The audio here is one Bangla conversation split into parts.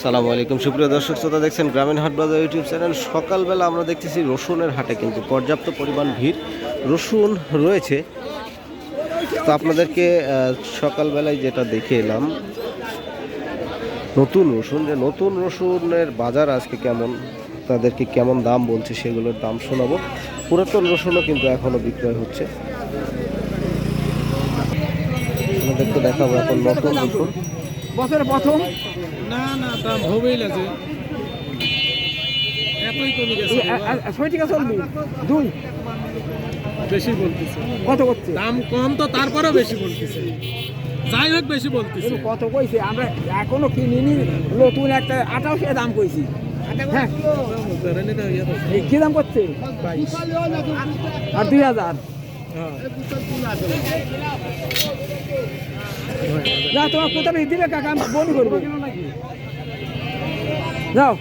সালামু আলাইকুম সুপ্রিয় দর্শক শ্রোতা, দেখছেন গ্রামীণ হাট বাজার ইউটিউব চ্যানেল। সকালবেলা আমরা দেখতেছি রসুনের হাটে কিন্তু পর্যাপ্ত পরিমাণ ভিড়, রসুন রয়েছে। তো আপনাদেরকে সকালবেলায় যেটা দেখে এলাম নতুন রসুন, যে নতুন রসুনের বাজার আজকে কেমন, তাদেরকে কেমন দাম বলছে সেগুলোর দাম শোনাবো। পুরাতন রসুনও কিন্তু এখনও বিক্রয় হচ্ছে, আপনাদেরকে দেখাবো এখন নতুন রসুন। বছর প্রথম না না দাম হবেই লাগে, এতই কমে গেছে। 6 টাকা চলবে, 2 বেশি বলতেছে। কত করছে? দাম কম তো তারপরেও বেশি বলতেছে। যাই হোক বেশি বলতেছে। কত কইছে? আমরা এখনো কিনিনি, নতুন একটা 28 দাম কইছি। হ্যাঁ কি দাম করছে? 22 আর 2000। না তোমার কোথায় দিবে কাকা, আমি বলি করবো। যাও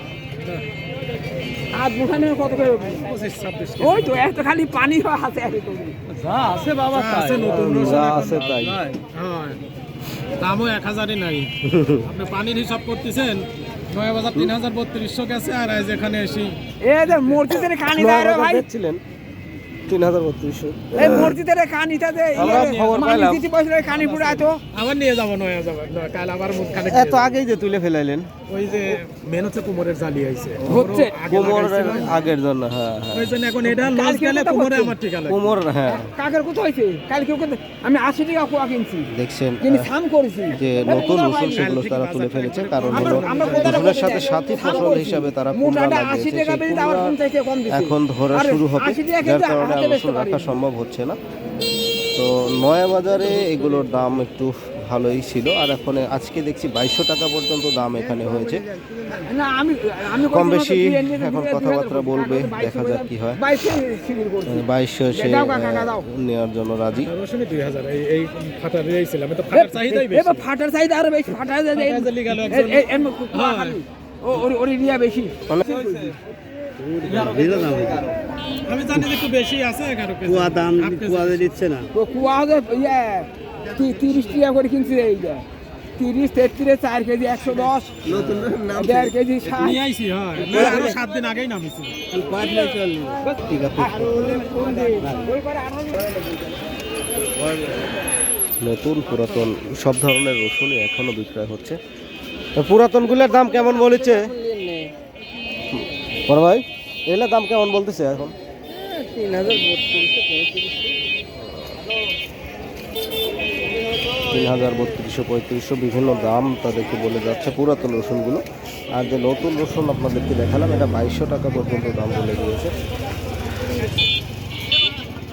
হাত মুখা নেবে কত করে? ওই তো এত খালি পানি আছে আছে বাবা, আছে তাই দামও 1000-ই নাই। আপনি পানির হিসাব করতেছেন, 9000 3300 গেছে। আর আজ এখানে এসে এই যে মসজিদের কানি দেয় রে ভাই, ছিলেন 3300। এই মসজিদের কানিটা দে, আমরা খবর পাইলাম মাটি পয়সা কানি পুরো আতো আবার নিয়ে যাব 9000। কাল আবার মুখ খানে এত আগেই যে তুলে ফেলাইলেন। ওই যে মেন হচ্ছে কোমরের জালি আইছে, হচ্ছে কোমরের আগের জন্য। হ্যাঁ হ্যাঁ, ওই জন্য এখন এটা লস গেলে কোমরে আমার ঠিক আছে। কোমর হ্যাঁ, কাকের কত হইছে? কালকে আমি 80 টাকা কোয়া কিনছি, দেখছেন কিনি সাম করেছি। যে নতুন রসুন সেগুলো তারা তুলে ফেলেছে, কারণ হলো রসুনের সাথে সাথী ফসল হিসাবে তারা কুমড়া লাগিয়েছে। এখন ধরা শুরু হবে, যার কারণে রসুন রাখা সম্ভব হচ্ছে না। তো নয়া বাজারে এগুলোর দাম একটু ভালোই ছিল, আর এখন আজকে দেখছি 2200 টাকা পর্যন্ত দাম এখানে হয়েছে। কম বেশি এখন কথাবার্তা বলবে, দেখা যাক কি হয়। 2200 সে নেওয়ার জন্য রাজি। ফাটার চাহিদা আরো বেশি, ফাটার বেশি। আমি জানি একটু বেশি আছে। 11 কেজি কুয়া দাম, কুয়া দিচ্ছে না। কুয়া 30 টাকা করে কিনছি। এইটা 30 33 4 কেজি 110, নতুন 1.5 কেজি নিয়ে আইছি। হয় 7 দিন আগেই নামিছি। ঠিক আছে, নতুন পুরাতন সব ধরনের রসুনই এখনো বিক্রয় হচ্ছে। পুরাতনগুলোর দাম কেমন বলেছে বড় ভাই? এগুলোর দাম কেমন বলতেছে এখন? 3000 3200 বিভিন্ন দাম তাদেরকে বলে যাচ্ছে পুরাতন রসুনগুলো। আর যে নতুন রসুন আপনাদেরকে দেখালাম, এটা 2200 টাকা পর্যন্ত দাম বলে দিয়েছে।